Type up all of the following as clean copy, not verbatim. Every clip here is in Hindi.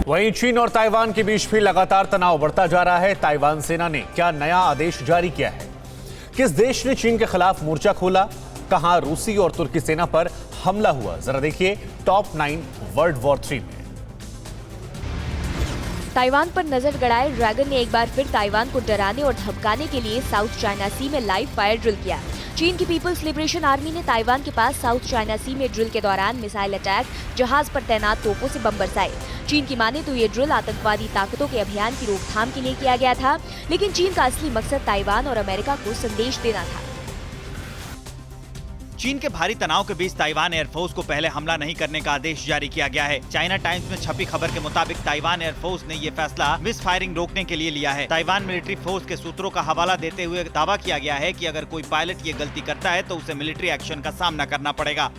वहीं चीन और ताइवान के बीच भी लगातार तनाव बढ़ता जा रहा है। ताइवान सेना ने क्या नया आदेश जारी किया है? किस देश ने चीन के खिलाफ मोर्चा खोला? कहां रूसी और तुर्की सेना पर हमला हुआ? जरा देखिए टॉप 9 वर्ल्ड वॉर 3 में। ताइवान पर नजर गड़ाए ड्रैगन ने एक बार फिर ताइवान को डराने और धमकाने के लिए साउथ चाइना सी में लाइव फायर ड्रिल किया। चीन की पीपल्स लिबरेशन आर्मी ने ताइवान के पास साउथ चाइना सी में ड्रिल के दौरान मिसाइल अटैक, जहाज पर तैनात तोपों से बम बरसाए। चीन की माने तो ये ड्रिल आतंकवादी ताकतों के अभियान की रोकथाम के लिए किया गया था, लेकिन चीन का असली मकसद ताइवान और अमेरिका को संदेश देना था। चीन के भारी तनाव के बीच ताइवान एयरफोर्स को पहले हमला नहीं करने का आदेश जारी किया गया है। चाइना टाइम्स में छपी खबर के मुताबिक ताइवान एयरफोर्स ने ये फैसला मिस फायरिंग रोकने के लिए लिया है। ताइवान मिलिट्री फोर्स के सूत्रों का हवाला देते हुए दावा किया गया है कि अगर कोई पायलट ये गलती करता है तो उसे मिलिट्री एक्शन का सामना करना पड़ेगा।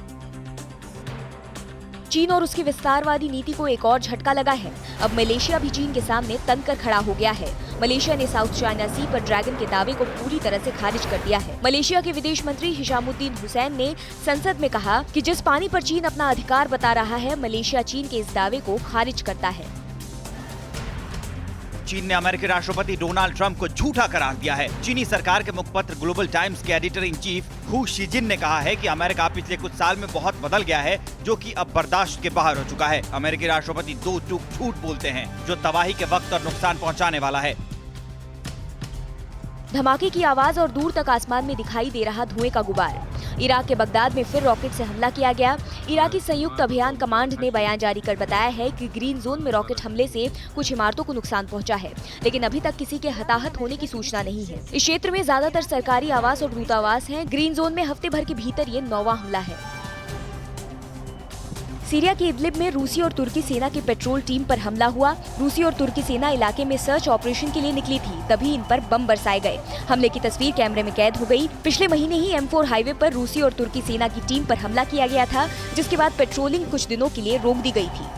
चीन और उसकी विस्तारवादी नीति को एक और झटका लगा है। अब मलेशिया भी चीन के सामने तन कर खड़ा हो गया है। मलेशिया ने साउथ चाइना सी पर ड्रैगन के दावे को पूरी तरह से खारिज कर दिया है। मलेशिया के विदेश मंत्री हिशामुद्दीन हुसैन ने संसद में कहा कि जिस पानी पर चीन अपना अधिकार बता रहा है, मलेशिया चीन के इस दावे को खारिज करता है। चीन ने अमेरिकी राष्ट्रपति डोनाल्ड ट्रंप को झूठा करार दिया है। चीनी सरकार के मुखपत्र ग्लोबल टाइम्स के एडिटर इन चीफ हू शिजिन ने कहा है कि अमेरिका पिछले कुछ साल में बहुत बदल गया है, जो कि अब बर्दाश्त के बाहर हो चुका है। अमेरिकी राष्ट्रपति दो टूक झूठ बोलते हैं, जो तबाही के वक्त और नुकसान पहुंचाने वाला है। धमाके की आवाज और दूर तक आसमान में दिखाई दे रहा धुएं का गुबार। इराक के बगदाद में फिर रॉकेट से हमला किया गया। इराकी संयुक्त अभियान कमांड ने बयान जारी कर बताया है कि ग्रीन जोन में रॉकेट हमले से कुछ इमारतों को नुकसान पहुंचा है, लेकिन अभी तक किसी के हताहत होने की सूचना नहीं है। इस क्षेत्र में ज्यादातर सरकारी आवास और दूतावास हैं। ग्रीन जोन में हफ्ते भर के भीतर ये 9वां हमला है। सीरिया के इदलिब में रूसी और तुर्की सेना की पेट्रोल टीम पर हमला हुआ। रूसी और तुर्की सेना इलाके में सर्च ऑपरेशन के लिए निकली थी, तभी इन पर बम बरसाए गए। हमले की तस्वीर कैमरे में कैद हो गई। पिछले महीने ही M4 हाईवे पर रूसी और तुर्की सेना की टीम पर हमला किया गया था, जिसके बाद पेट्रोलिंग कुछ दिनों के लिए रोक दी गई थी।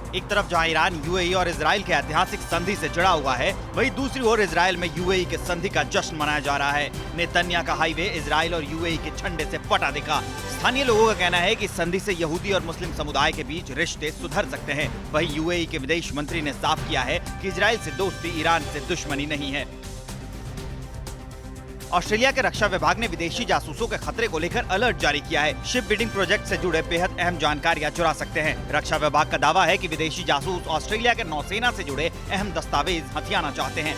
एक तरफ जहां ईरान यूएई और इजराइल के ऐतिहासिक संधि से जुड़ा हुआ है, वहीं दूसरी ओर इजराइल में यूएई के संधि का जश्न मनाया जा रहा है। नेतन्याहू का हाईवे इजराइल और यूएई के झंडे से पटा दिखा। स्थानीय लोगों का कहना है कि संधि से यहूदी और मुस्लिम समुदाय के बीच रिश्ते सुधर सकते हैं। वहीं यूएई के विदेश मंत्री ने साफ किया है कि इजराइल से दोस्ती, ईरान से दुश्मनी नहीं है। ऑस्ट्रेलिया के रक्षा विभाग ने विदेशी जासूसों के खतरे को लेकर अलर्ट जारी किया है। शिप बिल्डिंग प्रोजेक्ट से जुड़े बेहद अहम जानकारियां चुरा सकते हैं। रक्षा विभाग का दावा है कि विदेशी जासूस ऑस्ट्रेलिया के नौसेना से जुड़े अहम दस्तावेज हथियाना चाहते हैं।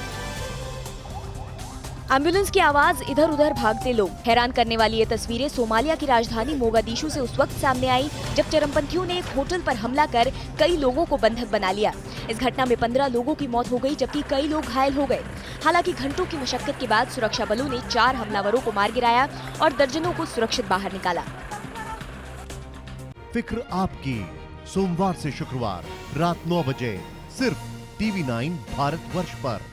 एम्बुलेंस की आवाज, इधर उधर भागते लोग। हैरान करने वाली ये तस्वीरें सोमालिया की राजधानी मोगादिशु से उस वक्त सामने आई जब चरमपंथियों ने एक होटल पर हमला कर कई लोगों को बंधक बना लिया। इस घटना में 15 लोगों की मौत हो गई, जबकि कई लोग घायल हो गए। हालांकि घंटों की मशक्कत के बाद सुरक्षा बलों ने 4 हमलावरों को मार गिराया और दर्जनों को सुरक्षित बाहर निकाला। फिक्र आपकी, सोमवार से शुक्रवार रात 9 बजे सिर्फ TV9 भारतवर्ष पर।